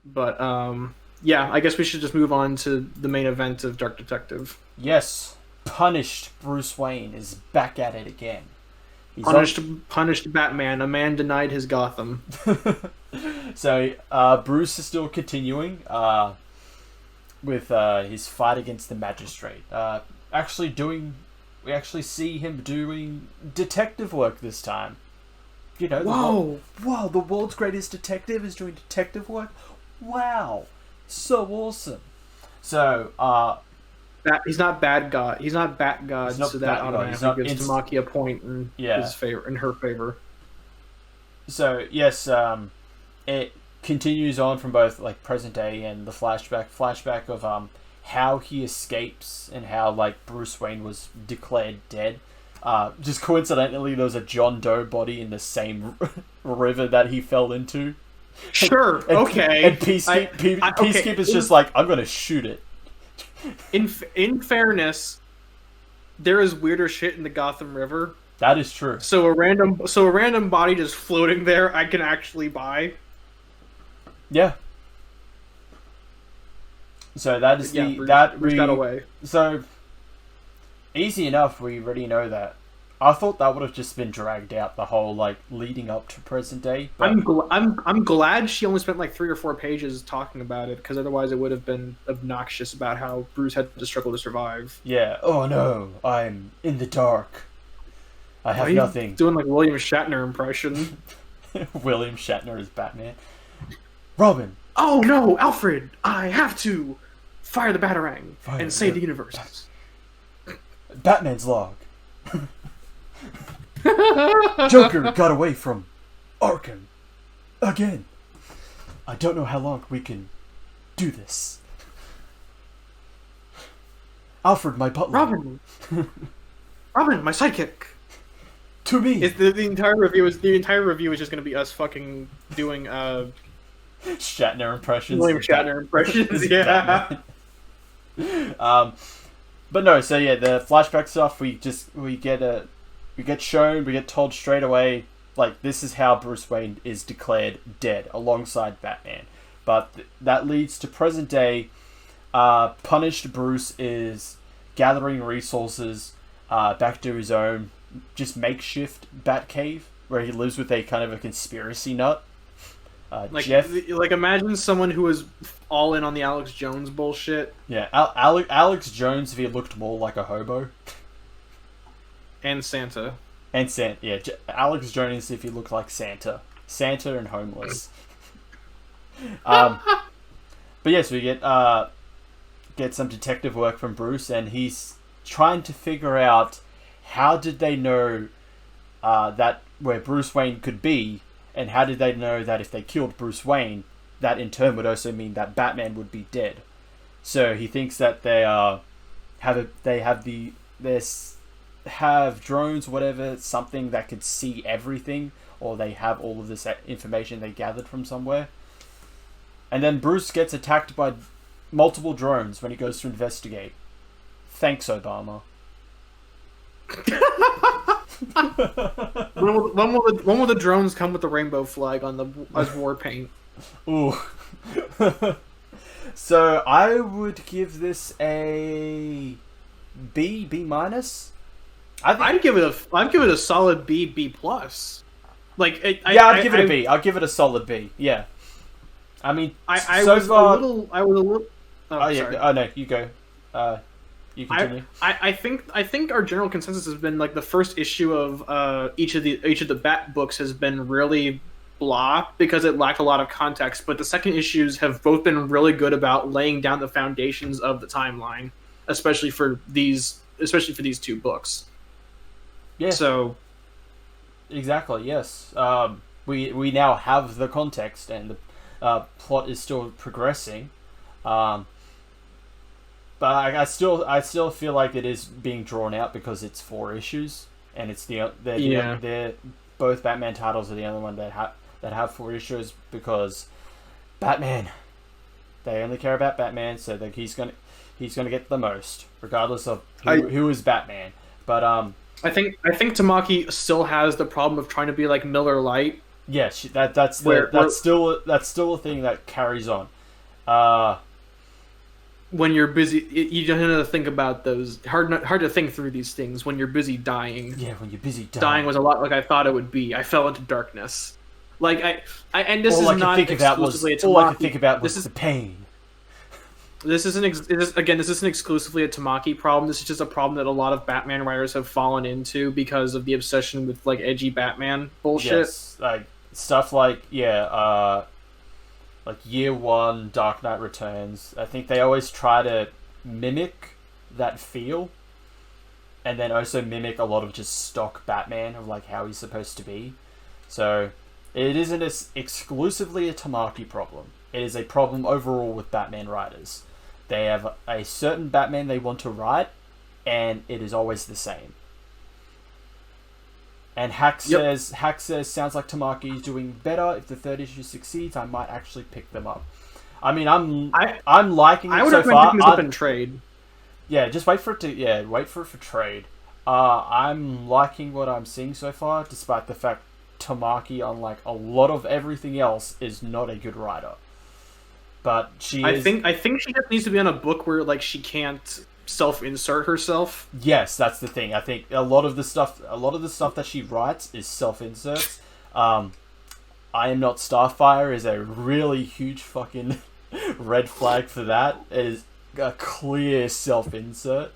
But yeah, I guess we should just move on to the main event of Dark Detective. Yes, punished Bruce Wayne is back at it again. He's on. Punished Batman. A man denied his Gotham. So Bruce is still continuing with his fight against the magistrate. Actually doing, we actually see him doing detective work this time. You know, wow, the world's greatest detective is doing detective work. Wow, so awesome. So He's not bad God. He's not Bat God, not so that Bat God. He's automatically not gives Tamaki a point in his favor, in her favor. So yes, it continues on from both like present day and the flashback of how he escapes and how like Bruce Wayne was declared dead. Just coincidentally, there was a John Doe body in the same river that he fell into. Sure, okay. And Peacekeeper's just like, I'm gonna shoot it. In fairness, there is weirder shit in the Gotham River. That is true. So a random body just floating there, I can actually buy. Yeah. So that is Bruce got away. So easy enough. We already know that. I thought that would have just been dragged out the whole like leading up to present day. But I'm glad she only spent like 3 or 4 pages talking about it, because otherwise it would have been obnoxious about how Bruce had to struggle to survive. Yeah. Oh no, I'm in the dark. I have nothing. Doing like William Shatner impression. William Shatner is Batman. Robin. Oh no, Alfred! I have to fire the Batarang and save the universe. Batman's log. Joker got away from Arkham again. I don't know how long we can do this. Alfred, my butler. Robin, my sidekick. To me. The entire review is just going to be us fucking doing Shatner impressions. William Shatner impressions. Yeah. But no. So yeah, the flashback stuff. We get told straight away, like, this is how Bruce Wayne is declared dead alongside Batman. But that leads to present day. Punished Bruce is gathering resources back to his own just makeshift Batcave, where he lives with a kind of a conspiracy nut. Jeff, imagine someone who was all in on the Alex Jones bullshit. Yeah, Alex Jones if he looked more like a hobo. And Santa. Yeah, Alex Jones if he looked like Santa. Santa and homeless. But yes, we get some detective work from Bruce, and he's trying to figure out how did they know that where Bruce Wayne could be, and how did they know that if they killed Bruce Wayne, that in turn would also mean that Batman would be dead. So he thinks that they have drones, whatever, something that could see everything, or they have all of this information they gathered from somewhere. And then Bruce gets attacked by multiple drones when he goes to investigate. Thanks, Obama. When will the drones come with the rainbow flag on as war paint? Ooh. So I would give this a B minus. I'd give it a solid B plus. I'd give it a B. I'll give it a solid B. Yeah. I mean, I was a little. Oh yeah. Sorry. Oh no, you go. You continue. I think our general consensus has been like the first issue of each of the Bat books has been really blah because it lacked a lot of context, but the second issues have both been really good about laying down the foundations of the timeline, especially for these 2 books. Yeah. So exactly, yes. We now have the context, and the plot is still progressing. But I still feel like it is being drawn out because it's 4 issues, and it's they're both Batman titles are the only one that have 4 issues, because Batman, they only care about Batman, so that he's gonna get the most, regardless of who is Batman. But I think Tamaki still has the problem of trying to be like Miller Lite, Yeah, that's still a thing that carries on. When you're busy, you don't have to think about those. Hard to think through these things when you're busy dying. Yeah, when you're busy Dying was a lot like I thought it would be. I fell into darkness. Like and this all is I could not think about exclusively was a all I could Tamaki. think about This was is the pain. this isn't exclusively a Tamaki problem. This is just a problem that a lot of Batman writers have fallen into because of the obsession with like edgy Batman bullshit. Yes, like stuff like like Year One, Dark Knight Returns. I think they always try to mimic that feel, and then also mimic a lot of just stock Batman of like how he's supposed to be. So it isn't exclusively a Tamaki problem. It is a problem overall with Batman writers. They have a certain Batman they want to write, and it is always the same. And Hack says, sounds like Tamaki is doing better. If the third issue succeeds, I might actually pick them up. I mean, I'm liking it I would so recommend far. picking this up in trade. Yeah, just wait for it for trade. I'm liking what I'm seeing so far, despite the fact Tamaki, unlike a lot of everything else, is not a good writer. But I think she just needs to be on a book where like she can't self-insert herself. Yes, that's the thing. I think a lot of the stuff that she writes is self-inserts. I Am Not Starfire is a really huge fucking red flag for that. It is a clear self-insert.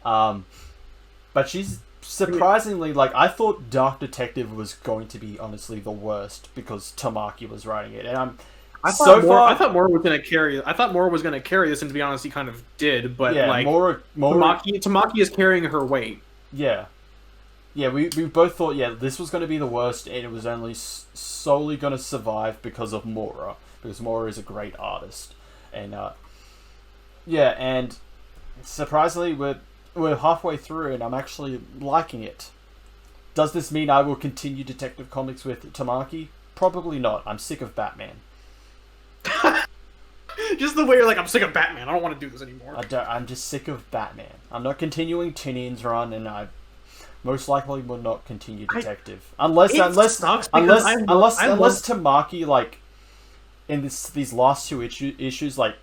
But she's surprisingly, like, I thought Dark Detective was going to be honestly the worst because Tamaki was writing it, and I thought Mora was going to carry. I thought Mora was going to carry this, and to be honest, he kind of did. But yeah, like Tamaki is carrying her weight. Yeah, we both thought this was going to be the worst, and it was only solely going to survive because of Mora, because Mora is a great artist, and and surprisingly, we're halfway through, and I'm actually liking it. Does this mean I will continue Detective Comics with Tamaki? Probably not. I'm sick of Batman. Just the way you're like, I'm sick of Batman. I don't want to do this anymore. I'm just sick of Batman. I'm not continuing Tinian's run, and I most likely will not continue Detective unless Tamaki, like, in these last two issues like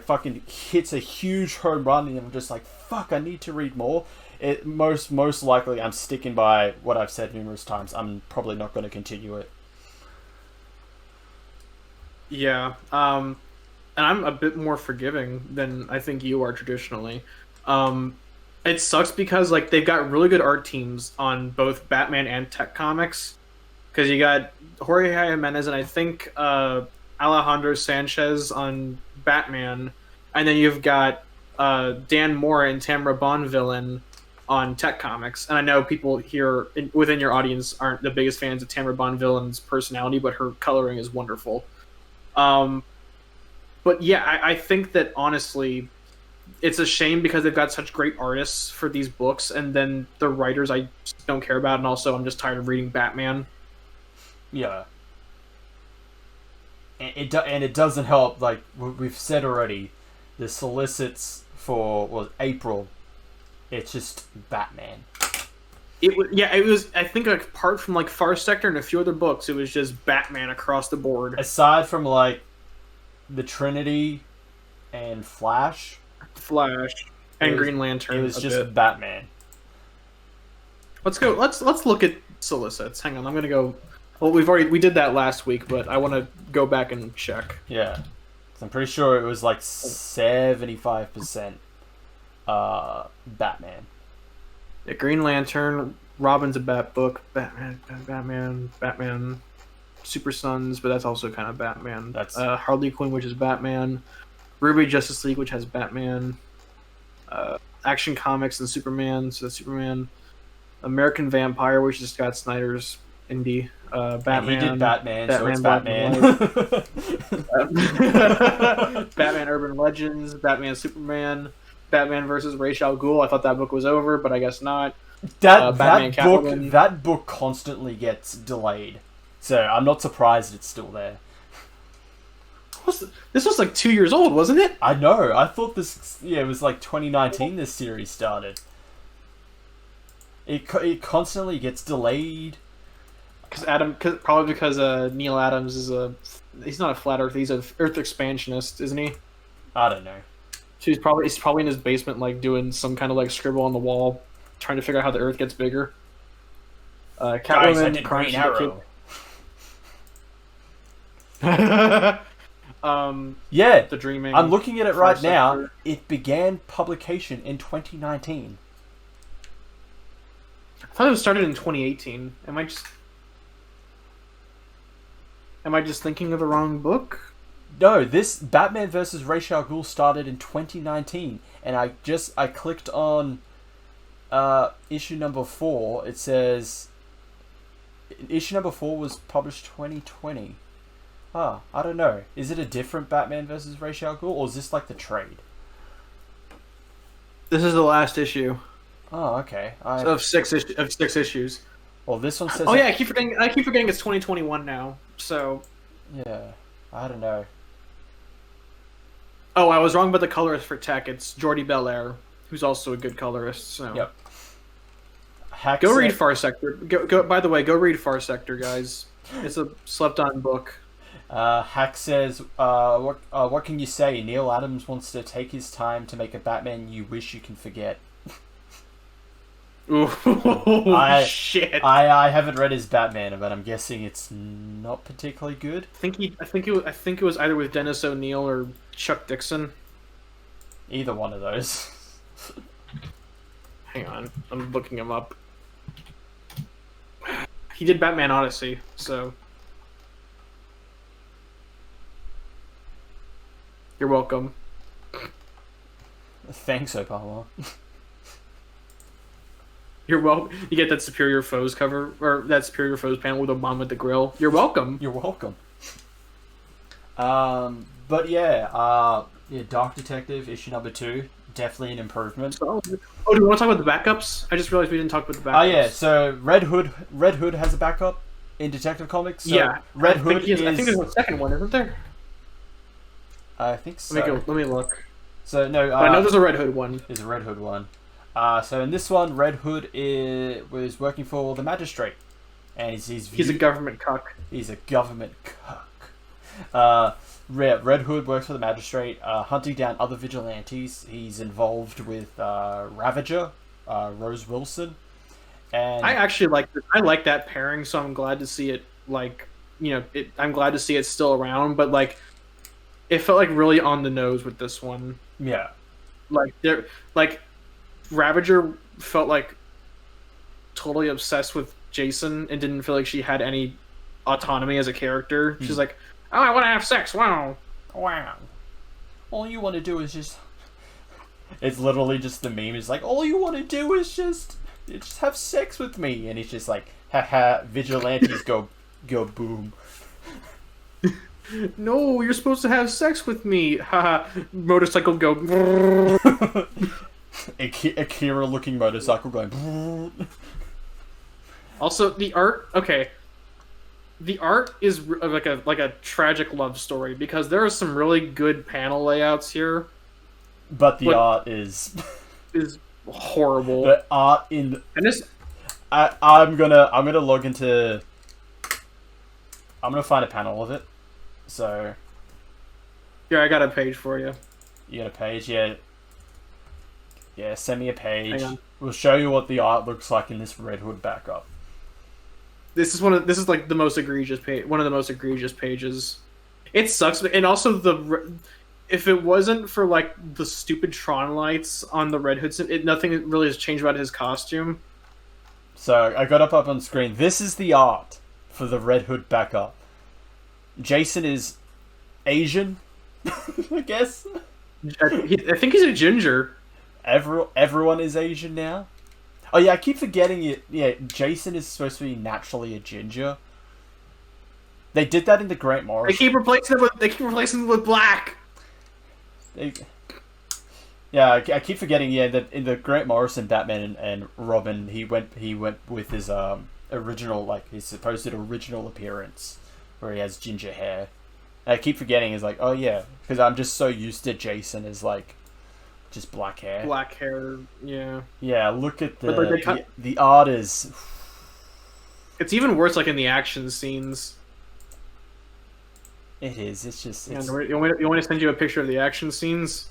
fucking hits a huge home run, and I'm just like, fuck, I need to read more. It most likely I'm sticking by what I've said numerous times. I'm probably not going to continue it. Yeah, and I'm a bit more forgiving than I think you are traditionally. It sucks because like they've got really good art teams on both Batman and Tech Comics, because you got Jorge Jimenez and I think Alejandro Sanchez on Batman, and then you've got Dan Mora and Tamara Bonvillain on Tech Comics. And I know people here within your audience aren't the biggest fans of Tamara Bonvillain's personality, but her coloring is wonderful. But yeah, I think that honestly, it's a shame because they've got such great artists for these books, and then the writers I just don't care about, and also I'm just tired of reading Batman. Yeah. And it doesn't help, like we've said already, the solicits for April, it's just Batman. It was. I think like, apart from like Far Sector and a few other books, it was just Batman across the board. Aside from like the Trinity and Flash and Green Lantern, it was just Batman. Let's go. Let's look at solicits. Hang on, I'm gonna go. Well, we did that last week, but I want to go back and check. Yeah, so I'm pretty sure it was like 75% Batman. Yeah, Green Lantern, Robin's a Bat book, Batman, Super Sons, but that's also kind of Batman. That's Harley Quinn, which is Batman, Ruby Justice League, which has Batman, Action Comics and Superman, so that's Superman, American Vampire, which is Scott Snyder's indie, Batman. And he did Batman, so it's Batman. Batman Urban Legends, Batman Superman, Batman versus Ra's al Ghul. I thought that book was over, but I guess not. That book constantly gets delayed, so I'm not surprised it's still there. This was like 2 years old, wasn't it? I know. I thought this. Yeah, it was like 2019. This series started. It constantly gets delayed. Probably because Neil Adams is he's not a flat Earth. He's a Earth expansionist, isn't he? I don't know. So he's probably in his basement, like doing some kind of like scribble on the wall, trying to figure out how the Earth gets bigger. Guys, I Catwoman, did Crime Green Arrow. Yeah, the Dreaming. I'm looking at it Far right now. Sector. It began publication in 2019. I thought it started in 2018. Am I just thinking of the wrong book? No, this Batman vs. Ra's al Ghul started in 2019, and I clicked on issue number 4. It says issue number 4 was published 2020. I don't know. Is it a different Batman vs. Ra's al Ghul, or is this like the trade? This is the last issue Oh, okay. of six issues. Well, this one says. Oh yeah, I keep forgetting it's 2021 now. So. Yeah, I don't know. Oh, I was wrong about the colorist for Tech. It's Jordi Belair, who's also a good colorist. So. Yep. Go read Far Sector. Go. By the way, go read Far Sector, guys. It's a slept-on book. Hack says, what can you say? Neil Adams wants to take his time to make a Batman you wish you can forget. Ooh, shit! I haven't read his Batman, but I'm guessing it's not particularly good. I think it was either with Dennis O'Neil or Chuck Dixon. Either one of those. Hang on, I'm looking him up. He did Batman Odyssey, so you're welcome. Thanks, Obama. You're welcome. You get that Superior Foes cover or that Superior Foes panel with Obama at the grill. You're welcome. You're welcome. But yeah, Dark Detective issue number 2, definitely an improvement. Oh, do you want to talk about the backups? I just realized we didn't talk about the backups. Oh yeah, so Red Hood has a backup in Detective Comics. So yeah, Red Hood I think there's a second one, isn't there? I think so. Let me look. So no, I know there's a Red Hood one. There's a Red Hood one. So in this one, Red Hood was working for the magistrate, and he's a government cuck. He's a government cuck. Red Hood works for the magistrate, hunting down other vigilantes. He's involved with Ravager, Rose Wilson, and I actually like that pairing, so I'm glad to see it. I'm glad to see it still around, but it felt like really on the nose with this one. Yeah, Ravager felt like totally obsessed with Jason and didn't feel like she had any autonomy as a character. She's like, oh, I want to have sex. Wow. All you want to do is just... It's literally just the meme. It's like, all you want to do is just have sex with me. And he's just like, haha, vigilantes go boom. No, you're supposed to have sex with me. Haha, motorcycle go... Akira looking motorcycle going... Also, the art... Okay. The art is like a tragic love story because there are some really good panel layouts here. But the art is horrible. The art in... And this... I'm gonna log into... I'm gonna find a panel of it. So... Yeah, I got a page for you. You got a page? Yeah. Yeah, send me a page. We'll show you what the art looks like in this Red Hood backup. This is like the most egregious page. One of the most egregious pages. It sucks, and also if it wasn't for like the stupid Tron lights on the Red Hood, nothing really has changed about his costume. So I got up on screen. This is the art for the Red Hood backup. Jason is Asian, I guess. I think he's a ginger. Everyone is Asian now. Oh yeah, I keep forgetting it. Yeah, Jason is supposed to be naturally a ginger. They did that in the Grant Morrison. They keep replacing him with black. Yeah, I keep forgetting. Yeah, that in the Grant Morrison Batman and Robin, he went with his original, like his supposed original appearance, where he has ginger hair. And I keep forgetting. Is like, oh yeah, because I'm just so used to Jason as like. Just black hair. Black hair, yeah. Yeah, look at the art is... It's even worse, like in the action scenes. It is. It's just. Yeah, It's, you want me to send you a picture of the action scenes?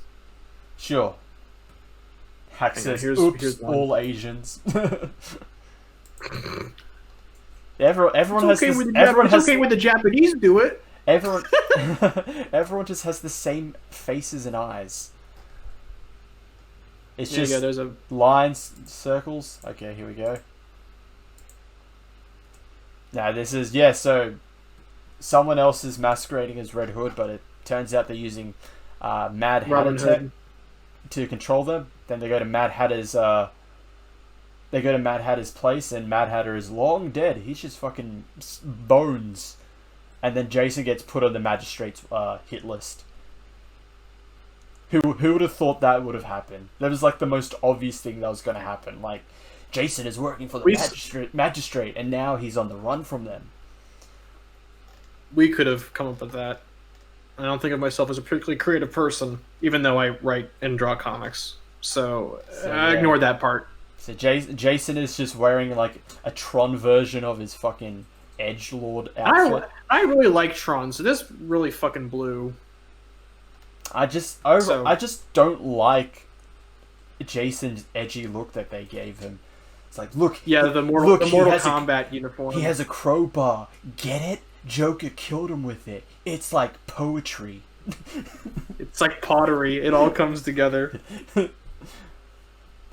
sure. Hack Hang on, says, here's "Oops, one. all Asians." Everyone has this, everyone It's has okay when the Japanese do it. everyone everyone just has the same faces and eyes. It's There you just go. There's a lines, circles. Okay, here we go. Now this is so someone else is masquerading as Red Hood, but it turns out they're using Mad Hatter Robin tech Hood. to control them. Then they go to Mad Hatter's place, and Mad Hatter is long dead. He's just fucking bones. And then Jason gets put on the magistrate's hit list. Who would have thought that would have happened? That was like the most obvious thing that was going to happen. Like, Jason is working for the magistrate, and now he's on the run from them. We could have come up with that. I don't think of myself as a particularly creative person, even though I write and draw comics. So yeah. ignore that part. So Jason is just wearing like a Tron version of his fucking edgelord outfit. I really like Tron, so this really fucking blew. I just don't like Jason's edgy look that they gave him. It's like, look, The Mortal he has Kombat uniform. He has a crowbar. Get it? Joker killed him with it. It's like poetry. It's like pottery. It all comes together.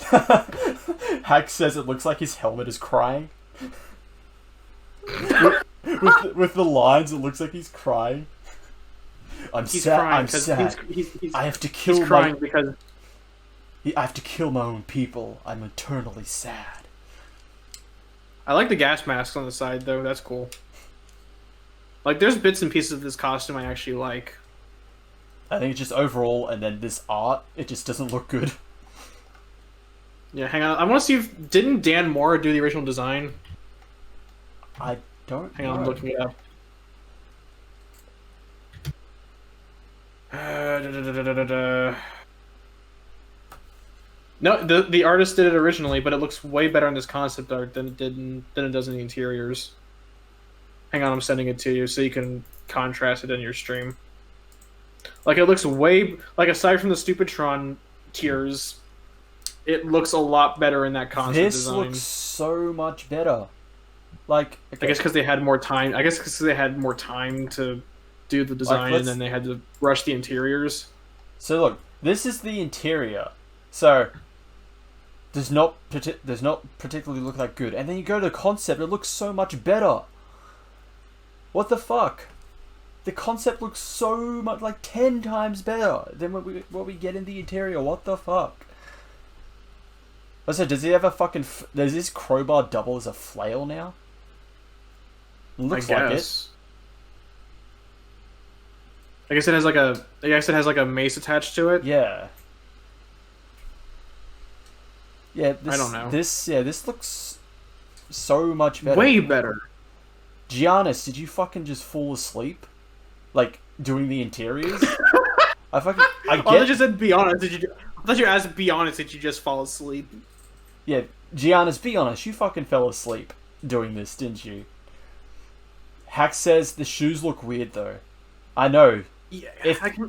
Hack says it looks like his helmet is crying. with the lines, it looks like he's crying. He's crying I'm because sad. he's I have to kill he's crying because I have to kill my own people. I'm eternally sad. I like the gas mask on the side though. That's cool. Like, there's bits and pieces of this costume I actually like. I think it's just overall, and then this art, it just doesn't look good. Yeah, hang on. I want to see if didn't Dan Moore do the original design? I don't. Hang on, I'm looking it up. No, the artist did it originally, but it looks way better in this concept art than it does in the interiors. Hang on, I'm sending it to you so you can contrast it in your stream. Like, it looks way like, aside from the stupid Tron tears, it looks a lot better in that concept design. This looks so much better. Like, okay. I guess because they had more time. I guess because they had more time to do the design, and then they had to rush the interiors. So look, this is the interior. So does not particularly look that good. And then you go to the concept, it looks so much better. What the fuck? The concept looks so much, like 10 times better than what we get in the interior. What the fuck? Also, does he have a fucking... does this crowbar double as a flail now? Looks like it. I guess it has like a... I guess it has like a mace attached to it. Yeah. Yeah, I don't know. This looks so much better. Way better. Giannis, did you fucking just fall asleep? Like, doing the interiors? I get... I just said be honest. I thought you asked be honest, did you just fall asleep? Yeah, Giannis, be honest, you fucking fell asleep doing this, didn't you? Hack says the shoes look weird though. I know. Yeah,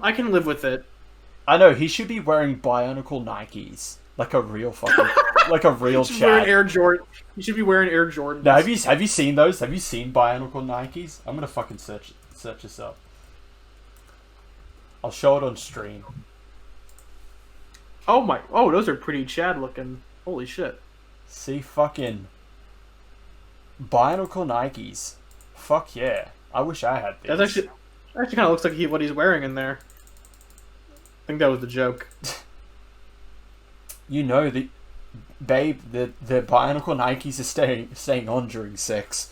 I can live with it. I know, he should be wearing Bionicle Nikes. Like a real fucking... like a real Chad. Wearing Air Jordan. You should be wearing Air Jordans. Now, have you seen those? Have you seen Bionicle Nikes? I'm gonna fucking search this up. I'll show it on stream. Oh, those are pretty Chad looking. Holy shit. See, fucking... Bionicle Nikes. Fuck yeah. I wish I had these. That actually kind of looks like what he's wearing in there. I think that was the joke. You know, the Bionicle Nikes are staying on during sex.